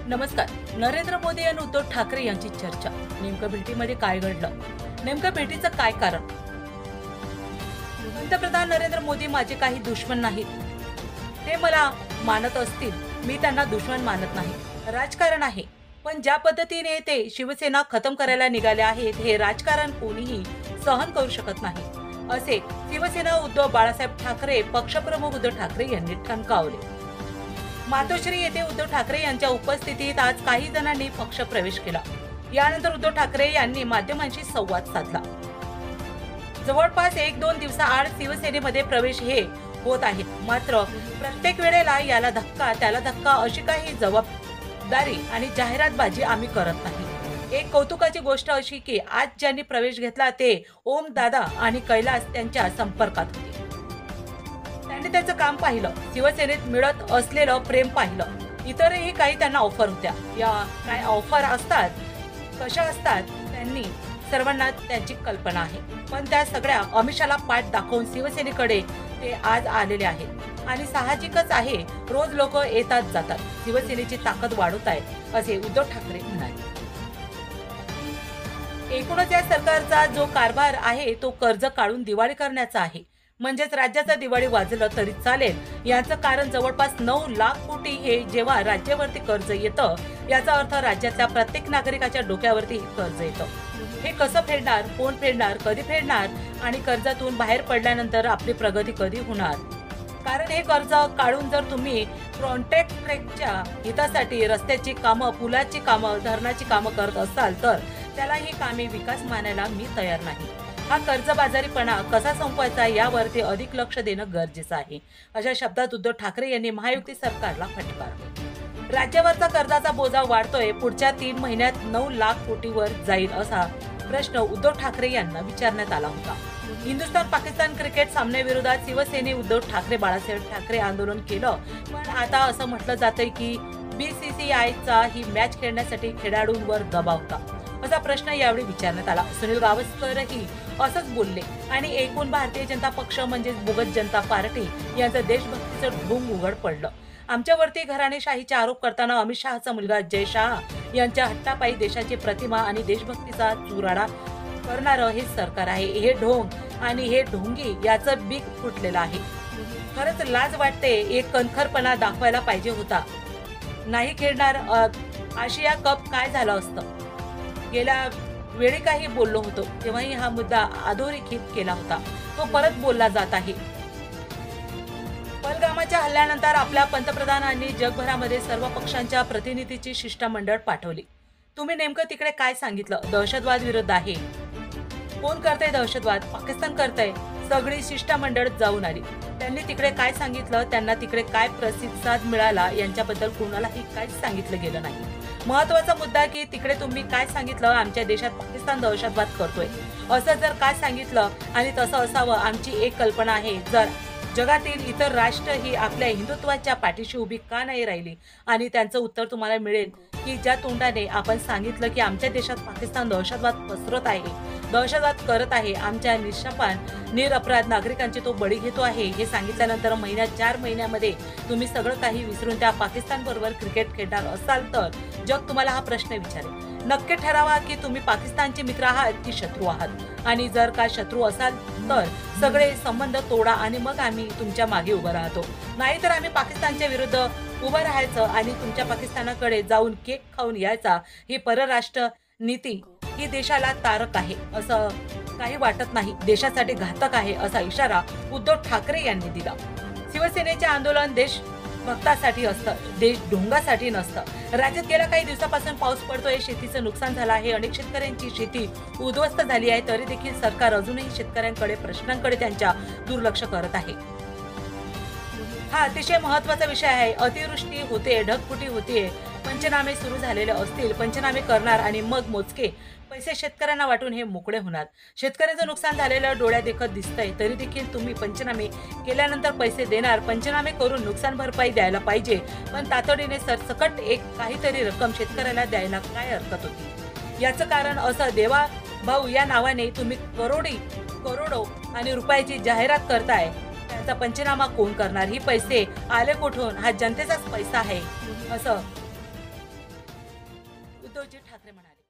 नमस्कार. नरेंद्र मोदी आणि उद्धव ठाकरे यांची चर्चा. नेमकं भेटीमध्ये काय घडलं? नेमकं भेटीचं काय कारण? पंतप्रधान नरेंद्र मोदी माझे काही दुश्मन नाहीत. ते मला मानत असतील, मी त्यांना दुश्मन मानत नाही. राजकारण आहे, पण ज्या पद्धतीने ते शिवसेना खतम करायला निघाले आहेत, हे राजकारण कोणीही सहन करू शकत नाही, असे शिवसेना उद्धव बाळासाहेब ठाकरे पक्षप्रमुख उद्धव ठाकरे यांनी ठणकावले. मातोश्री येथे उद्धव ठाकरे यांच्या उपस्थितीत आज काही जणांनी पक्ष प्रवेश केला. यानंतर उद्धव ठाकरे यांनी माध्यमांशी संवाद साधला. जवळपास 1-2 दिवसाआड शिवसेनेमध्ये प्रवेश हे होत आहेत. मात्र प्रत्येक वेळेला याला धक्का त्याला धक्का अशी काही जबाबदारी आणि जाहिरातबाजी आम्ही करत नाही. एक कौतुकाची गोष्ट अशी की आज ज्यांनी प्रवेश घेतला ते ओम दादा आणि कैलास त्यांच्या संपर्कात होते. त्यांनी त्यांचं काम पाहिलं, शिवसेनेत मिळत असलेलं प्रेम पाहिलं. इतरही काही त्यांना ऑफर होत्या. या काय ऑफर असतात, कशा असतात, त्यांनी सर्वांना त्यांची कल्पना आहे. पण त्या सगळ्या अमिषाला पाठ दाखवून शिवसेनेकडे ते आज आलेले आहेत आणि साहजिकच आहे, रोज लोक येतात जातात, शिवसेनेची ताकद वाढवत आहे, असे उद्धव ठाकरे म्हणाले. एकूणच या सरकारचा जो कारभार आहे तो कर्ज काढून दिवाळी करण्याचा आहे. म्हणजेच राज्याचा दिवाळी वाजलं तरी चालेल. याचं कारण जवळपास 9 लाख कोटी हे जेव्हा राज्यावरती कर्ज येतं, याचा अर्थ राज्यातल्या प्रत्येक नागरिकाच्या डोक्यावरती हे कर्ज येतं. हे कसं फेडणार, कोण फेडणार, कधी फेडणार आणि कर्जातून बाहेर पडल्यानंतर आपली प्रगती कधी होणार? कारण हे कर्ज काढून जर तुम्ही कॉन्ट्रॅक्टच्या हितासाठी रस्त्याची कामं, पुलाची कामं, धरणाची कामं करत असाल तर त्याला ही कामे विकास मानायला मी तयार नाही. हा कर्जबाजारीपणा कसा संपवायचा यावरती अधिक लक्ष देणं गरजेचं आहे, अशा शब्दात उद्धव ठाकरे यांनी महायुती सरकारला फटकारलं. राज्यावरचा कर्जाचा बोजा वाढतोय, पुढच्या 3 महिन्यात 9 लाख कोटीवर जाईल असा प्रश्न उद्धव ठाकरे यांना विचारण्यात आला होता. हिंदुस्थान पाकिस्तान क्रिकेट सामन्याविरोधात शिवसेने उद्धव ठाकरे बाळासाहेब ठाकरे आंदोलन केलं. पण आता असं म्हटलं जातंय की BCCIचा ही मॅच खेळण्यासाठी खेळाडूंवर दबाव होता, असा प्रश्न यावेळी विचारण्यात आला. सुनील गावस्करही असंच बोलले आणि एकूण भारतीय जनता पक्ष म्हणजेच बोगस जनता पार्टी यांचं देशभक्तीचं ढोंग उघड पडलं. आमच्यावरती घराणेशाहीचे आरोप करताना अमित शहाचा मुलगा अजय शहा यांच्या हट्टापायी देशाची प्रतिमा आणि देशभक्तीचा चुराडा करणारं हे सरकार आहे. हे ढोंग आणि हे ढोंगी याचं बीक फुटलेलं आहे. खरंच लाज वाटते. एक कणखरपणा दाखवायला पाहिजे होता. नाही खेळणार आशिया कप काय झालं असतं? गेल्या वेळी काही बोललो होतो तेव्हाही हा मुद्दा अधोरेखित केला होता, तो परत बोलला जात आहे. पहलगामच्या हल्ल्यानंतर आपल्या पंतप्रधानांनी जगभरामध्ये सर्व पक्षांच्या प्रतिनिधीची शिष्टमंडळ पाठवली. तुम्ही नेमकं तिकडे काय सांगितलं? दहशतवाद विरोध आहे. कोण करतंय दहशतवाद? पाकिस्तान करतंय. सगळी शिष्टमंडळ जाऊन आली. त्यांनी तिकडे काय सांगितलं, त्यांना तिकडे काय प्रतिसाद मिळाला यांच्याबद्दल कोणालाही काहीच सांगितलं गेलं नाही. महत्वाचा मुद्दा की तिकडे तुम्ही काय सांगितलं, आमच्या देशात पाकिस्तान दहशतवाद करतोय असं जर काय सांगितलं आणि तसं असावं आमची एक कल्पना आहे. जर जगातील इतर राष्ट्र ही आपल्या हिंदुत्वाच्या पाठीशी उभी का नाही राहिली? आणि त्यांचं उत्तर तुम्हाला मिळेल की ज्या तोंडाने आपण सांगितलं की आमच्या देशात पाकिस्तान दहशतवाद पसरत आहे, दहशतवाद करत आहे, आमच्या निष्पाप निरपराध नागरिकांची तो बळी घेतो आहे, हे सांगितल्यानंतर 4 महिन्यामध्ये तुम्ही सगळं काही विसरून त्या पाकिस्तान बरोबर क्रिकेट खेळणार असाल तर जग तुम्हाला हा प्रश्न विचारेल. नक्की ठरवा की तुम्ही पाकिस्तानचे मित्र आहात की शत्रू आहात. आणि जर का शत्रू असाल तर सगळे संबंध तोडा आणि मग आम्ही तुमच्या मागे उभं राहतो. नाहीतर आम्ही पाकिस्तानच्या विरुद्ध उभं राहायचं आणि तुमच्या पाकिस्तानाकडे जाऊन केक खाऊन यायचा. ही परराष्ट्र नीती ही देशाला तारक आहे असं काही वाटत नाही, देशासाठी घातक आहे असा इशारा उद्धव ठाकरे यांनी दिला. शिवसेनेचे आंदोलन देशभक्तासाठी असतं, देश ढोंगासाठी नसतं. राज्यात गेल्या काही दिवसापासून पाऊस पडतोय, शेतीचं नुकसान झालं आहे, अनेक शेतकऱ्यांची शेती उद्ध्वस्त झाली आहे. तरी देखील सरकार अजूनही शेतकऱ्यांकडे प्रश्नांकडे त्यांच्या दुर्लक्ष करत आहे. हा अतिशय महत्वाचा विषय आहे. अतिवृष्टी होते, ढगफुटी होते, पंचनामे सुरू झालेले असतील, पंचनामे करणार आणि मग मोजके पैसे शेतकऱ्यांना वाटून हे मोकळे होणार. शेतकऱ्यांचं नुकसान झालेलं डोळ्या देखत दिसतंय, तरी देखील तुम्ही पंचनामे केल्यानंतर पैसे देणार. पंचनामे करून नुकसान भरपाई द्यायला पाहिजे, पण तातडीने सरसकट एक काहीतरी रक्कम शेतकऱ्याला द्यायला काय हरकत होती? याचं कारण असं, देवा भाऊ या नावाने तुम्ही करोडो आणि रुपयाची जाहिरात करताय. त्याचा पंचनामा कोण करणार? ही पैसे आले कुठून? हा जनतेचाच पैसा आहे असं उद्धवजी ठाकरे म्हणाले.